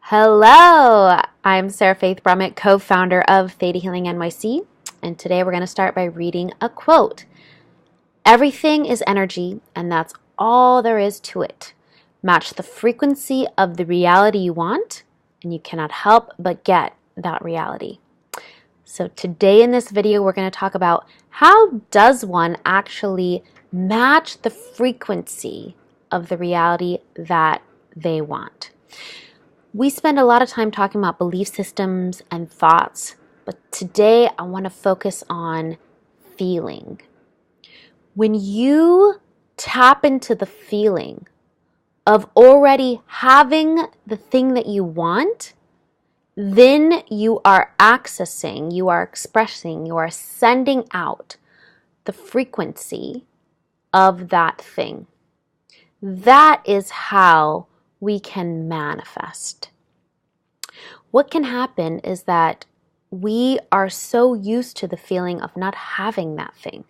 Hello, I'm Sarah Faith Brummett, co-founder of Theta Healing NYC, and today we're going to start by reading a quote. Everything is energy, and that's all there is to it. Match the frequency of the reality you want, and you cannot help but get that reality. So today in this video, we're going to talk about how does one actually match the frequency of the reality that they want. We spend a lot of time talking about belief systems and thoughts, but today I want to focus on feeling. When you tap into the feeling of already having the thing that you want, then you are accessing, you are expressing, you are sending out the frequency of that thing. That is how we can manifest. What can happen is that we are so used to the feeling of not having that thing.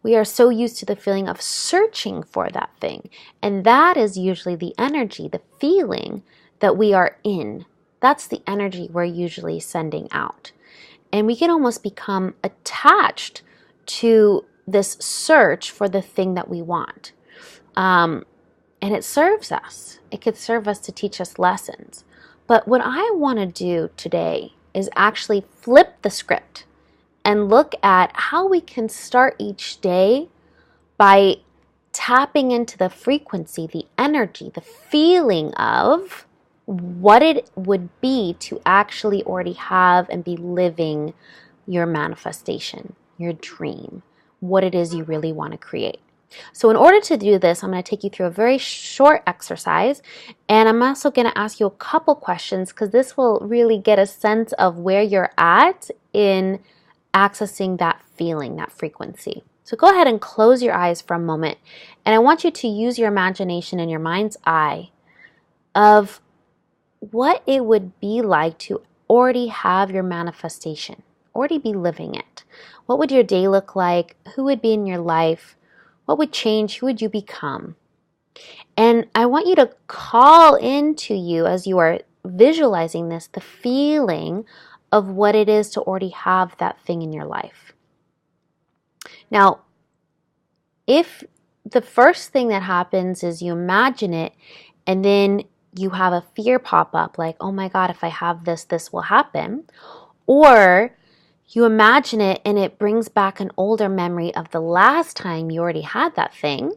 We are so used to the feeling of searching for that thing. And that is usually the energy, the feeling that we are in. That's the energy we're usually sending out. And we can almost become attached to this search for the thing that we want. And it serves us. It could serve us to teach us lessons. But what I want to do today is actually flip the script and look at how we can start each day by tapping into the frequency, the energy, the feeling of what it would be to actually already have and be living your manifestation, your dream, what it is you really want to create. So in order to do this, I'm going to take you through a very short exercise, and I'm also going to ask you a couple questions because this will really get a sense of where you're at in accessing that feeling, that frequency. So go ahead and close your eyes for a moment, and I want you to use your imagination in your mind's eye of what it would be like to already have your manifestation, already be living it. What would your day look like? Who would be in your life? What would change? Who would you become? And I want you to call into you as you are visualizing this, the feeling of what it is to already have that thing in your life. Now, if the first thing that happens is you imagine it and then you have a fear pop up like, oh my God, if I have this, this will happen. Or you imagine it and it brings back an older memory of the last time you already had that thing.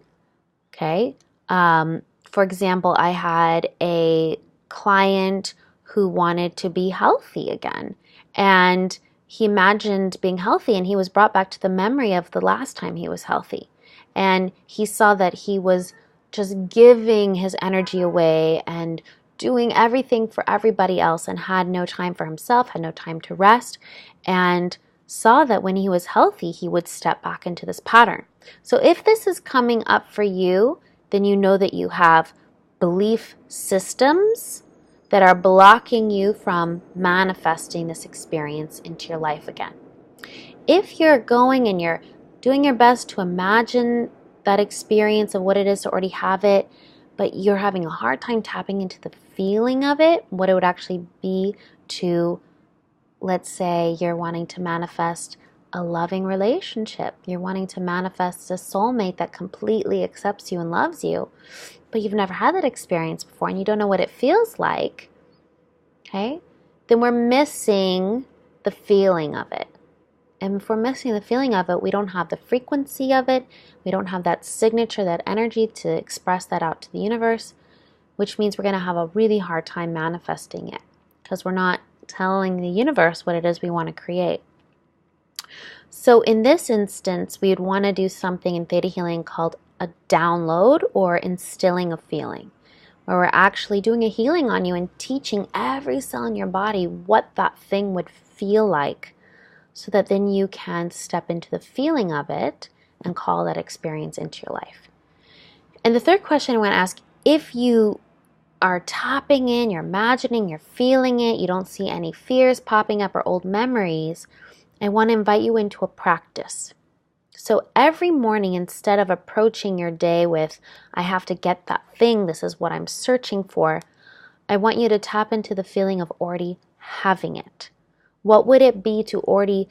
Okay. For example, I had a client who wanted to be healthy again, and he imagined being healthy, and he was brought back to the memory of the last time he was healthy. And he saw that he was just giving his energy away and doing everything for everybody else and had no time for himself, had no time to rest, and saw that when he was healthy, he would step back into this pattern. So if this is coming up for you, then you know that you have belief systems that are blocking you from manifesting this experience into your life again. If you're going and you're doing your best to imagine that experience of what it is to already have it, but you're having a hard time tapping into the feeling of it, what it would actually be to, let's say you're wanting to manifest a loving relationship. You're wanting to manifest a soulmate that completely accepts you and loves you, but you've never had that experience before and you don't know what it feels like, okay? Then we're missing the feeling of it. And if we're missing the feeling of it, we don't have the frequency of it. We don't have that signature, that energy to express that out to the universe, which means we're going to have a really hard time manifesting it because we're not telling the universe what it is we want to create. So in this instance, we would want to do something in Theta Healing called a download or instilling a feeling, where we're actually doing a healing on you and teaching every cell in your body what that thing would feel like, so that then you can step into the feeling of it and call that experience into your life. And the third question I want to ask, if you are tapping in, you're imagining, you're feeling it, you don't see any fears popping up or old memories, I want to invite you into a practice. So every morning, instead of approaching your day with, I have to get that thing, this is what I'm searching for, I want you to tap into the feeling of already having it. What would it be to already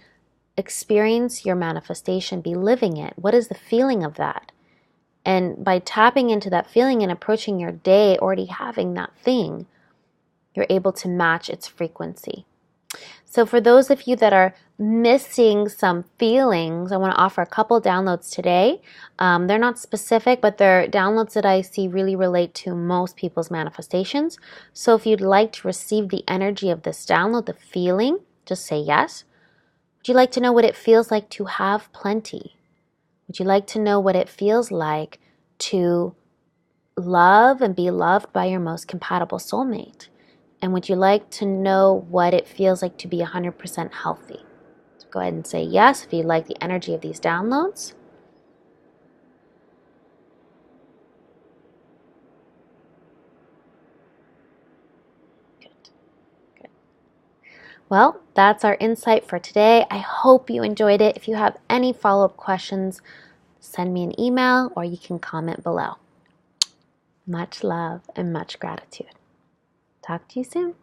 experience your manifestation, be living it? What is the feeling of that? And by tapping into that feeling and approaching your day already having that thing, you're able to match its frequency. So for those of you that are missing some feelings, I want to offer a couple downloads today. They're not specific, but they're downloads that I see really relate to most people's manifestations. So if you'd like to receive the energy of this download, the feeling, just say yes. Would you like to know what it feels like to have plenty? Would you like to know what it feels like to love and be loved by your most compatible soulmate? And would you like to know what it feels like to be 100% healthy? So go ahead and say yes if you like the energy of these downloads. Good. Good. Well, that's our insight for today. I hope you enjoyed it. If you have any follow-up questions, send me an email or you can comment below. Much love and much gratitude. Talk to you soon.